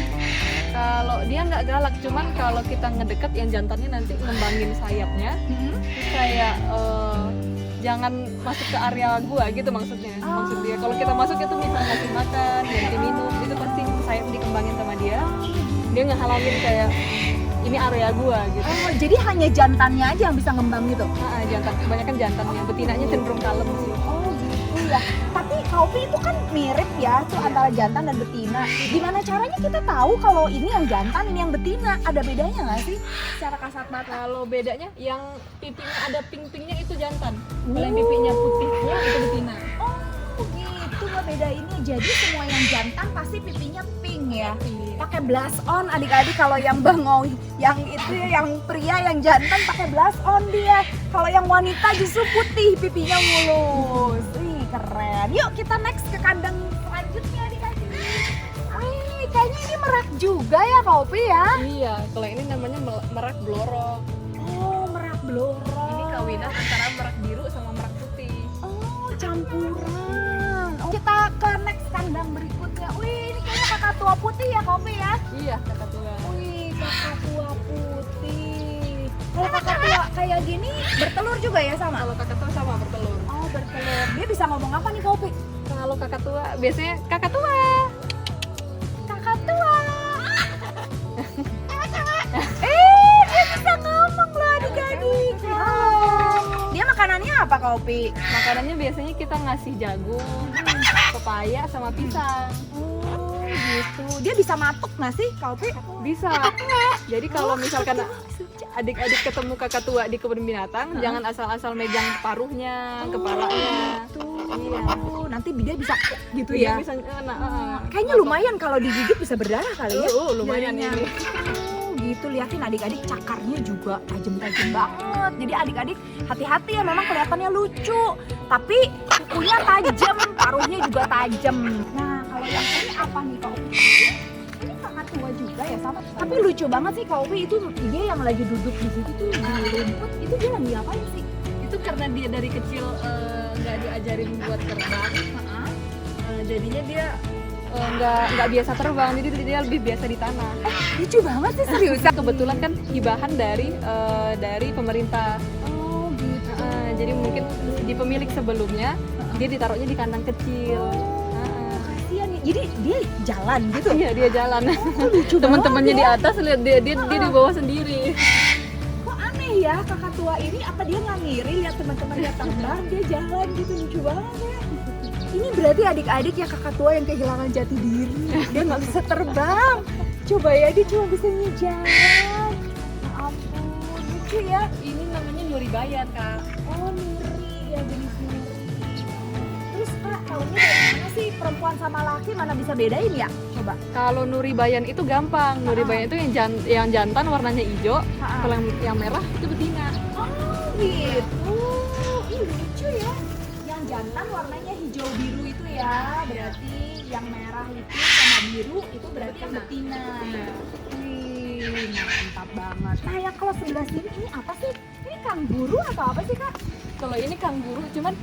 Kalau dia nggak galak, cuman kalau kita ngedeket yang jantannya nanti ngembangin sayapnya, terus kayak jangan masuk ke area gua gitu maksudnya. Maksud dia kalau kita masuk itu misal ngasih makan, ganti minum, itu pasti sayap dikembangin sama dia. Dia ngehalangin kayak ini area gua gitu. Oh jadi hanya jantannya aja yang bisa ngembang gitu? Jantan, kebanyakan jantannya, betinanya cenderung kalem sih. Oh gitu ya. Tapi Kaupi itu kan mirip ya tuh antara jantan dan betina. Gimana caranya kita tahu kalau ini yang jantan, ini yang betina? Ada bedanya nggak sih secara kasat mata? Kalau bedanya yang pipinya ada pink-pinknya itu jantan. Kalau yang pipinya putihnya itu betina. Oh gitu ngebedainnya. Jadi semua yang jantan pasti pipinya pink ya. Pakai blush on adik-adik. Kalau yang bangau yang itu ya, yang pria yang jantan pakai blush on dia. Kalau yang wanita justru putih, pipinya mulus. Wih keren. Yuk kita next ke kandang selanjutnya adik-adik. Wih kayaknya ini merak juga ya Kaupi ya. Iya, kalau ini namanya merak blorok. Oh merak blorok. Ini kawinan antara merak biru sama merak putih. Oh campuran. Oh, kita ke next kandang berikutnya. Wih ini kayaknya kakatua putih ya Kopi ya. Iya, kakatua. Wih kakatua putih. Kalau kakatua kayak gini bertelur juga ya sama? Kalau kakatua sama bertelur. Oh bertelur. Dia bisa ngomong apa nih Kopi? Kalau kakatua biasanya kakatua. Kakatua. Dia bisa ngomong loh adik-adik. Dia makanannya apa Kopi? Makanannya biasanya kita ngasih jagung, pepaya sama pisang. Oh gitu. Dia bisa matuk nggak sih Kopi? Bisa. Jadi kalau misalkan adik-adik ketemu kakatua di kebun binatang, jangan asal-asal megang paruhnya, kepalanya. Iya. Nanti dia bisa gitu Dia ya. bisa Kayaknya lumayan kalau digigit bisa berdarah kali ya. lumayan Jarinya. ini. Oh gitu, liatin adik-adik cakarnya juga tajam-tajam banget. Jadi adik-adik hati-hati ya, memang kelihatannya lucu, tapi kukunya tajam, paruhnya juga tajam. Nah kalau yang ini apa nih Kak Upi? Ini kakatua juga ya sama. Tapi lucu banget sih Kak Upi, itu dia yang lagi duduk di situ tuh di rumput, itu dia lagi ngapain sih? Itu karena dia dari kecil nggak diajarin buat terbang, jadinya dia nggak biasa terbang, jadi dia lebih biasa di tanah. Lucu banget sih serius. Kebetulan kan hibahan dari pemerintah. Oh gitu. Jadi mungkin di pemilik sebelumnya dia ditaruhnya di kandang kecil. Kasian ya. Jadi dia jalan gitu. Iya, dia jalan. Lucu Teman-temannya di banget ya. atas lihat dia di bawah sendiri. Kok aneh ya kakak tua ini, apa dia nggak ngiri lihat teman-temannya terbang, dia jalan gitu, lucu banget ya. Ini berarti adik-adik ya kakak tua yang kehilangan jati diri, dia nggak bisa terbang. Coba ya, dia cuma bisa jalan. Ya ampun, lucu ya. Ini namanya Nuribayan, Kak. Oh, Nuri ya, jenis Nuri. Terus Kak, tahunya dari mana sih perempuan sama laki, mana bisa bedain ya? Coba. Kalau Nuribayan itu gampang. Nuribayan itu yang jantan warnanya hijau, kalau yang merah itu betina. Oh gitu. Ih, lucu ya. Yang jantan warnanya hijau biru itu ya, berarti yang merah itu sama biru itu berarti yang betina. Wih, mantap banget. Nah, yang kalau sebelah sini ini apa sih? Ini kanguru atau apa sih Kak? Kalau ini kanguru, cuman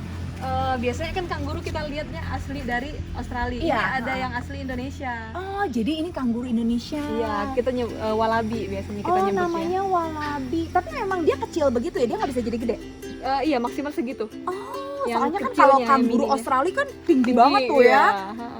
biasanya kan kanguru kita lihatnya asli dari Australia. Iya. Ini ada yang asli Indonesia. Oh, jadi ini kanguru Indonesia. Iya, kita walabi biasanya kita Oh, nyebutnya. namanya walabi. Tapi memang dia kecil begitu ya, dia nggak bisa jadi gede. Iya, maksimal segitu. Oh, Yang soalnya kan kecilnya, kalau yang kanguru mininya. Australia kan tinggi banget tuh ya. Iya.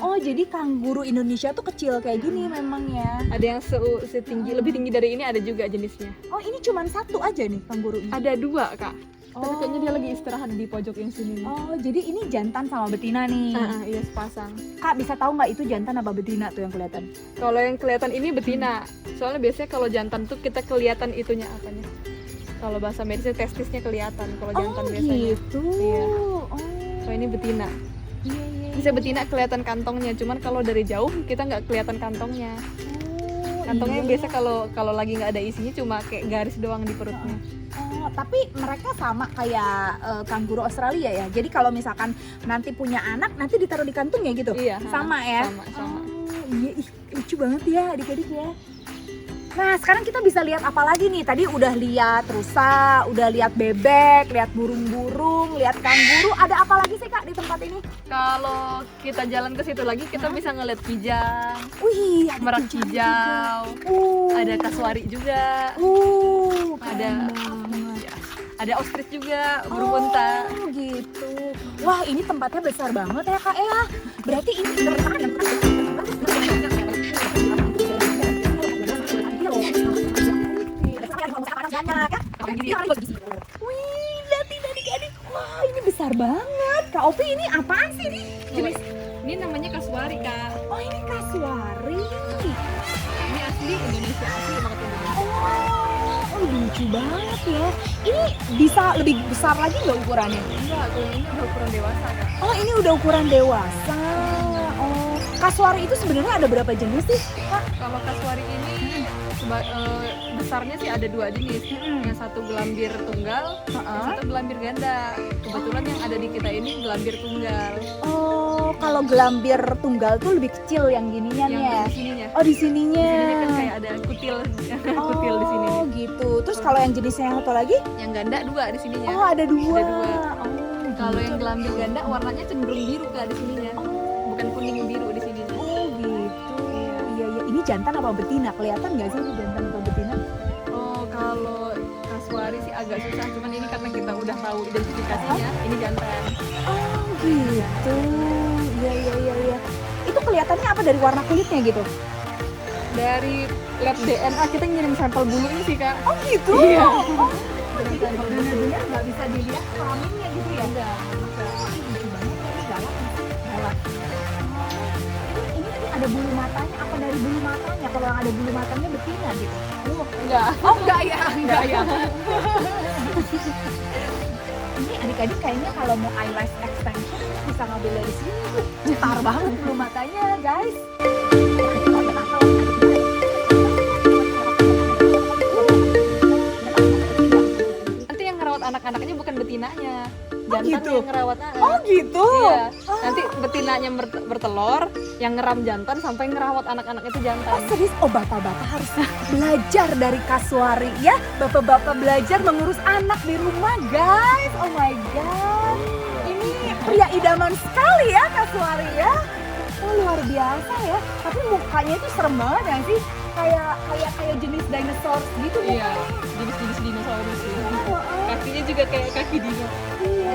Oh, jadi kanguru Indonesia tuh kecil kayak gini memang ya. Ada yang setinggi, lebih tinggi dari ini ada juga jenisnya. Oh, ini cuma satu aja nih kanguru ini. Ada dua, Kak. Tapi Oh. kayaknya dia lagi istirahat di pojok yang sini. Oh, jadi ini jantan sama betina nih. Iya, sepasang. Kak, bisa tahu nggak itu jantan apa betina tuh yang kelihatan? Kalau yang kelihatan ini betina. Soalnya biasanya kalau jantan tuh kita kelihatan itunya apanya. Kalau bahasa medisnya testisnya kelihatan kalau jantan biasanya. Gitu. Iya. Oh, Kalau ini betina. iya iya. Bisa betina kelihatan kantongnya, cuman kalau dari jauh kita nggak kelihatan kantongnya. Oh, Kantongnya iya. biasa kalau lagi nggak ada isinya cuma kayak garis doang di perutnya. Oh, tapi mereka sama kayak kanguru Australia ya. Jadi kalau misalkan nanti punya anak, nanti ditaruh di kantungnya gitu. Iya. Sama ya. Sama. Oh, iya, ih, lucu banget ya adik-adik ya. Nah, sekarang kita bisa lihat apa lagi nih? Tadi udah lihat rusa, udah lihat bebek, lihat burung-burung, lihat kanguru. Ada apa lagi sih Kak di tempat ini? Kalau kita jalan ke situ lagi kita bisa ngeliat kijang, Wih, ada merak kijang hijau, juga. ada kasuari juga, Keren ada banget. ada ostrich juga, burung unta. Oh, gitu. Wah, ini tempatnya besar banget ya Kak ya. Berarti ini Wih, lihat ini adik-adik. Wah, ini besar banget. Kak Opi, ini apaan sih ini? Jenis. Ini namanya kasuari, Kak. Oh, ini kasuari. Ini asli Indonesia, asli banget Indonesia. Oh, lucu banget ya. Ini bisa lebih besar lagi nggak ukurannya? Enggak, kalau ini udah ukuran dewasa, Kak. Oh, ini udah ukuran dewasa. Oh, kasuari itu sebenarnya ada berapa jenis sih, Kak? Kalau kasuari ini besarnya sih ada dua jenis. Yang satu gelambir tunggal, yang satu gelambir ganda. Kebetulan yang ada di kita ini gelambir tunggal. Oh, kalau gelambir tunggal tuh lebih kecil yang gininya nih Yang ya. di sininya. Oh, di sininya. Di sininya kan kayak ada kutil, kutil di sini. Oh, gitu. Terus kalau yang jenisnya yang satu lagi? Yang ganda dua di sininya. Oh, ada dua. Ada dua. Oh, Kalau gitu. yang gelambir ganda warnanya cenderung biru Kak di sininya. Bukan kuning biru di sininya. Oh, gitu. Iya, iya. Ini jantan apa betina? Kelihatan nggak sih ini jantan apa betina? Oh, kalau kasuari sih agak susah, cuman ini karena kita udah tahu identifikasinya, ini jantan. Oh, gitu. Iya, iya, iya, iya. Itu kelihatannya apa dari warna kulitnya gitu? Dari lab DNA kita ngirim sampel bulunya sih Kak. Oh, gitu. Iya. Oh, jadi benar-benar nggak bisa dilihat kelaminnya gitu ya? Enggak. Lucu banget ya, ini galak nih. Galak. Ini tadi ada bulu matanya, apa dari bulu matanya? Kalau yang ada bulu matanya betina gitu? Enggak. Oh, enggak ya? Enggak ya. Ini adik-adik kayaknya kalau mau eyelash extension bisa ngambil dari sini tuh. Cetar banget bulu matanya, guys. Nanti yang ngerawat anak-anaknya bukan betinanya. Jantan gitu? yang ngerawat anak. Oh, gitu. Iya. Nanti betinanya bertelur, yang ngeram jantan sampai ngerawat anak-anak itu jantan. Oh, serius? Oh, bapak-bapak harus belajar dari kasuari ya. Bapak-bapak belajar mengurus anak di rumah, guys. Oh my god. Ini pria idaman sekali ya kasuari ya. Oh, luar biasa ya. Tapi mukanya itu serem banget ya sih. kayak jenis dinosaur gitu Iya, mukanya. jenis-jenis dinosaurus ya. Oh, Kakinya juga kayak kaki dino. iya.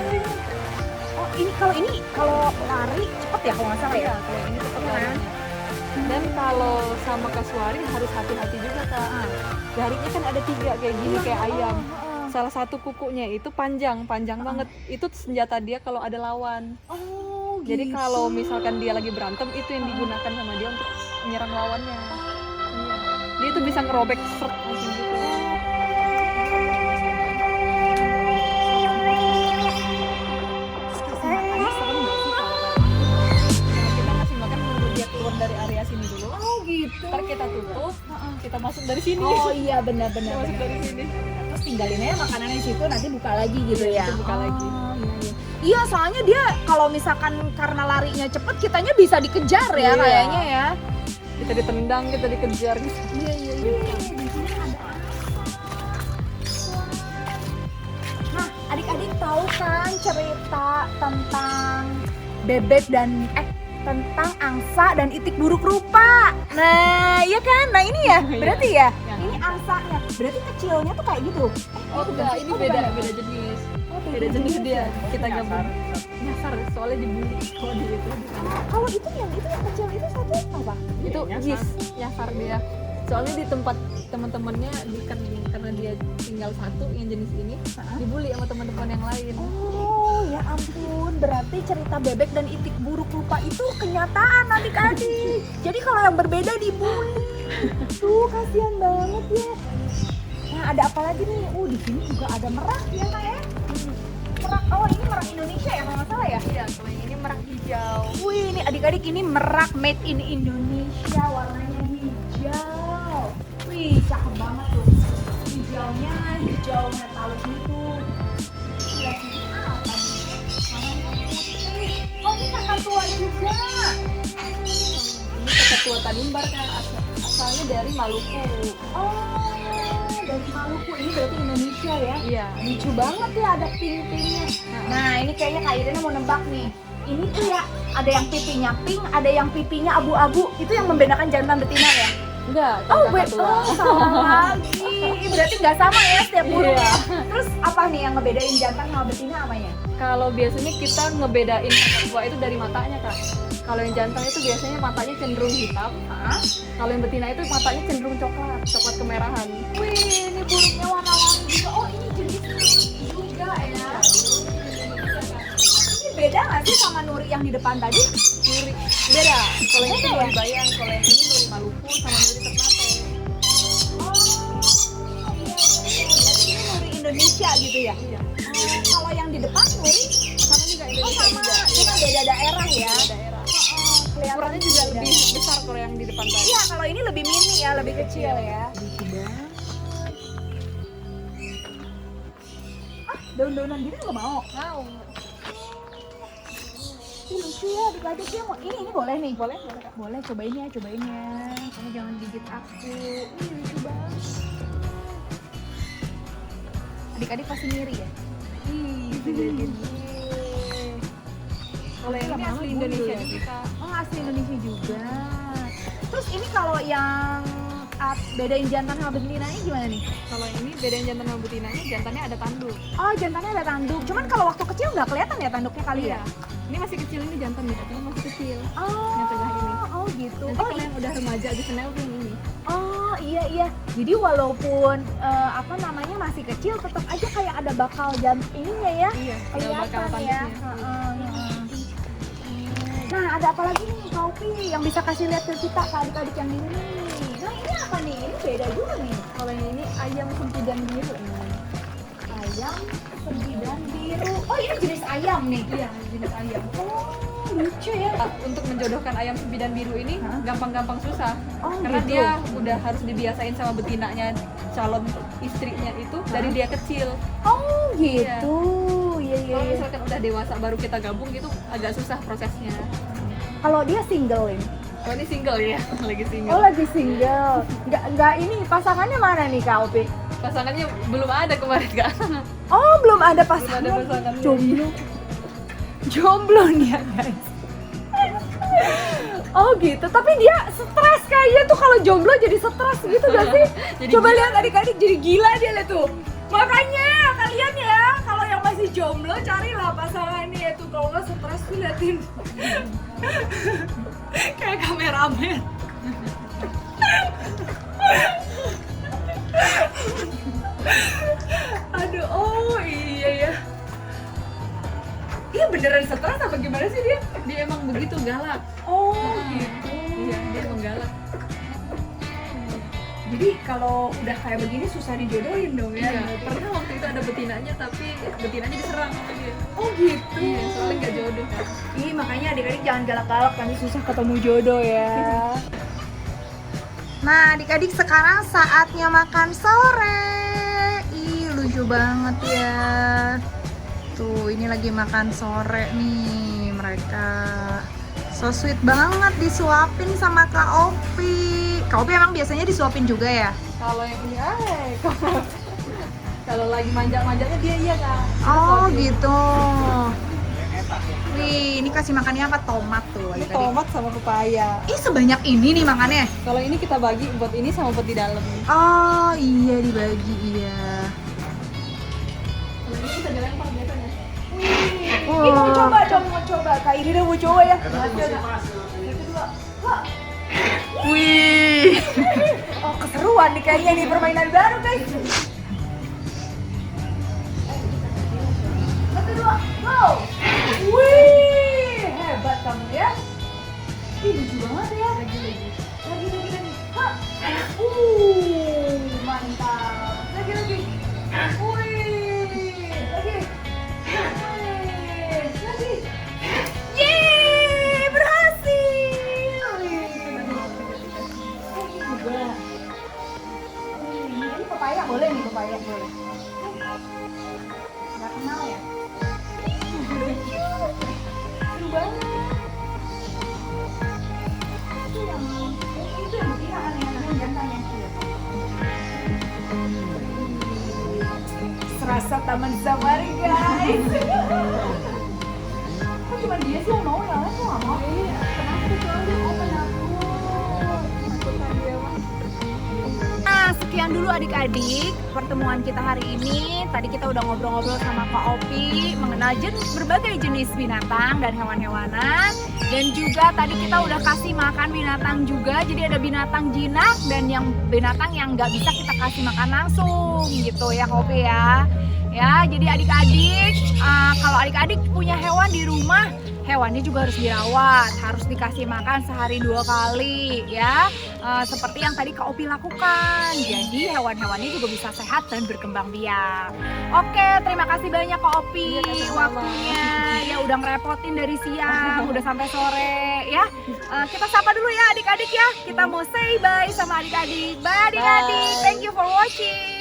Oh, ini kalau lari cepet ya kalau nggak salah ya? Iya, kalau ini tetap Iya. larinya. Dan kalau sama kasuari harus hati-hati juga Kak. Jarinya kan ada 3 kayak gini kayak ayam. Salah satu kukunya itu panjang banget. Itu senjata dia kalau ada lawan. Oh, Jadi gitu. kalau misalkan dia lagi berantem itu yang digunakan sama dia untuk menyerang lawannya. Iya. Dia itu bisa ngerobek seret langsung gitu. Makannya serem nggak sih kalau Nah, kita kasih makan menunggu dia keluar dari area sini dulu. Oh gitu. Ntar kita tutup, kita masuk dari sini. Oh iya benar. Kita masuk dari sini. Terus tinggalin aja makanannya di situ, nanti buka lagi gitu ya. Kita buka lagi. Iya. Iya, soalnya dia kalau misalkan karena larinya cepet, kitanya bisa dikejar ya Iya. kayaknya ya. Kita ditendang, kita dikejar. Iya. Di sini ada apa? Nah, adik-adik tahu kan cerita tentang bebek dan tentang angsa dan itik buruk rupa. Nah, iya kan? Nah, ini ya. Berarti ya. Yang Ini angsanya. Berarti kecilnya tuh kayak gitu. Oh enggak, ini beda jenis. Beda jenis dia. Kita gabung. Nyasar, soalnya dibully kalau di itu. Kalau itu yang kecil itu satu apa? Itu Nyasar. nyasar dia. Soalnya di tempat teman-temannya karena dia tinggal satu yang jenis ini, dibully sama teman-teman yang lain. Oh ya ampun, berarti cerita bebek dan itik buruk rupa itu kenyataan adik-adik. Jadi kalau yang berbeda dibully. Tuh kasihan banget ya. Nah ada apa lagi nih? Di sini juga ada merak ya kak ya? Merak, oh ini merak Indonesia ya kalau nggak salah ya? Iya, kalau yang ini merak hijau. Wih ini adik-adik ini merak made in Indonesia, warnanya hijau. Wih cakep banget tuh. Hijaunya hijau metal gitu. Lihat ini apa nih? Warnanya putih. Oh ini kakak tua juga. Ini kakak tua Tanimbar kan asalnya dari Maluku. Oh dari Maluku, ini berarti Indonesia ya? Iya. Lucu banget ya ada pink-pinknya. Nah ini kayaknya Kak Irina mau nebak nih. Ini tuh ya ada yang pipinya pink, ada yang pipinya abu-abu. Itu yang membedakan jantan betina ya? Enggak, Oh, kakak tua. salah lagi. Berarti nggak sama ya setiap burung Iya. ya? Terus apa nih yang ngebedain jantan sama betina apanya? Kalau biasanya kita ngebedain kakak tua itu dari matanya Kak. Kalau yang jantan itu biasanya matanya cenderung hitam. Kalau yang betina itu matanya cenderung coklat kemerahan. Wih, ini burungnya warna-warni juga. Oh, ini jenis juga ya. Ini beda nggak sih sama Nuri yang di depan tadi? Nuri beda. Kalau yang itu Beda ya? Nuri Bayan, kalau yang ini Nuri Maluku sama Nuri Ternate. Oh, iya. Berarti ini Nuri Indonesia gitu ya? Iya. Oh, kalau yang di depan Nuri? Sama juga Oh, Indonesia sama. juga. Cuma beda daerah ya? Daerah. Kelihatannya Ukurannya juga beda. lebih besar kalau yang di depan tadi. Iya, kalau ini lebih mini ya, lebih kecil ya. Daun-daunan gini nggak mau? Mau. Ih, lucu ya, adik-adik dia mau. Ini boleh nih? Boleh, Kak. Boleh, cobain ya. Kamu jangan gigit aku. Ih, lucu banget. Adik-adik pasti ngiri ya? Bisa jadi. Kalau yang ini asli Indonesia ya? kita. Oh, asli Indonesia juga. Terus ini kalau yang bedain jantan sama betinanya gimana nih? Kalau yang ini bedain jantan sama betinanya, jantannya ada tanduk. Oh, jantannya ada tanduk. Cuman kalau waktu kecil nggak kelihatan ya tanduknya kali ya? Ini masih kecil, ini jantan nih, tapi masih kecil. Oh, Yang tengah ini. Oh gitu. Nanti kalau yang udah remaja di Senel tuh yang ini. Oh iya. Jadi walaupun apa namanya masih kecil, tetap aja kayak ada bakal ininya ya. Iya, tinggal bakal Kelihatan ya. tanduknya. Nah ada apa lagi nih Kak Upi yang bisa kasih lihat ke kita ke adik-adik yang ini nih. Nah ini apa nih? Ini beda juga nih. Kalau yang ini ayam sempidan biru. Ayam sempidan biru. Oh ini jenis ayam nih. Iya, jenis ayam. Oh lucu ya. Untuk menjodohkan ayam sempidan biru ini gampang-gampang susah. Oh, Karena gitu. dia udah harus dibiasain sama betinanya calon istrinya itu dari dia kecil. Oh gitu. Iya. Kalau misalkan udah dewasa baru kita gabung gitu agak susah prosesnya. Kalau dia single ini. Kalau ini single ya, lagi single. Oh lagi single. Nggak ini pasangannya mana nih Kak Upi? Pasangannya belum ada kemarin Kak. Oh belum ada pasangan. Belum ada pasangan. Jomblo nih ya guys. Oh gitu, tapi dia stres kayaknya tuh kalau jomblo jadi stres gitu gak sih? Jadi Coba gila. lihat adik-adik jadi gila dia lihat tuh. Makanya kalian ya, kalau yang masih jomblo carilah pasangannya ya tuh, kalau nggak stres tuh liatin. Kayak kameramen. Aduh, oh iya ya. Iya beneran stres apa gimana sih dia? Dia emang begitu galak. Oh gitu. Iya, dia emang galak. Jadi kalau udah kayak begini susah dijodohin dong ya? Iya, pernah waktu itu ada betinanya tapi betinanya diserang sama dia. Oh gitu. Iya, soalnya nggak jodoh. Ih makanya adik-adik jangan galak-galak, nanti susah ketemu jodoh ya. Nah adik-adik sekarang saatnya makan sore. Ih lucu banget ya. Tuh ini lagi makan sore nih mereka. So sweet banget disuapin sama Kak Opi. Kak Opi emang biasanya disuapin juga ya? Kalau yang ini, kalau lagi manja-manjanya dia iya Kak. Oh gitu. Wih, ini kasih makannya apa? Tomat tuh. Ini adik-adik. tomat sama pepaya. Ih sebanyak ini nih makannya. Kalau ini kita bagi buat ini sama buat di dalam. Oh iya dibagi iya. Kalau ini kita dilempar biasanya. Ini mau coba dong, mau coba. Kak Irina mau coba ya. Wih. Oh keseruan nih kayaknya nih permainan baru guys. Satu dua, go. Wih, hebat kamu ya. Ih lucu banget ya. Lagi. Ha. Mantap. Lagi. Wih. Lagi. Lagi. Yeay, berhasil. Ini pepaya boleh nih, pepaya boleh. Nggak kenal ya? Seru banget. Itu yang betina kan yang jantan ya. Serasa taman safari guys. Kok cuma dia sih yang mau, yang lain tuh nggak mau? Penakut soalnya. Oh penakut. Takutan dia mah. Nah, sekian dulu adik-adik pertemuan kita hari ini. Tadi kita udah ngobrol-ngobrol sama Kak Opi mengenal berbagai jenis binatang dan hewan-hewanan. Dan juga tadi kita udah kasih makan binatang juga. Jadi ada binatang jinak dan yang binatang yang nggak bisa kita kasih makan langsung gitu ya Kak Opi ya. Ya, jadi adik-adik kalau adik-adik punya hewan di rumah, hewannya juga harus dirawat, harus dikasih makan sehari 2 kali ya. Seperti yang tadi Kak Opi lakukan. Jadi hewan-hewannya juga bisa sehat dan berkembang biak. Oke, terima kasih banyak Kak Opi waktunya. Ya udah ngerepotin dari siang, udah sampai sore ya. Kita sapa dulu ya adik-adik ya. Kita mau say bye sama adik-adik. Bye adik-adik. Thank you for watching.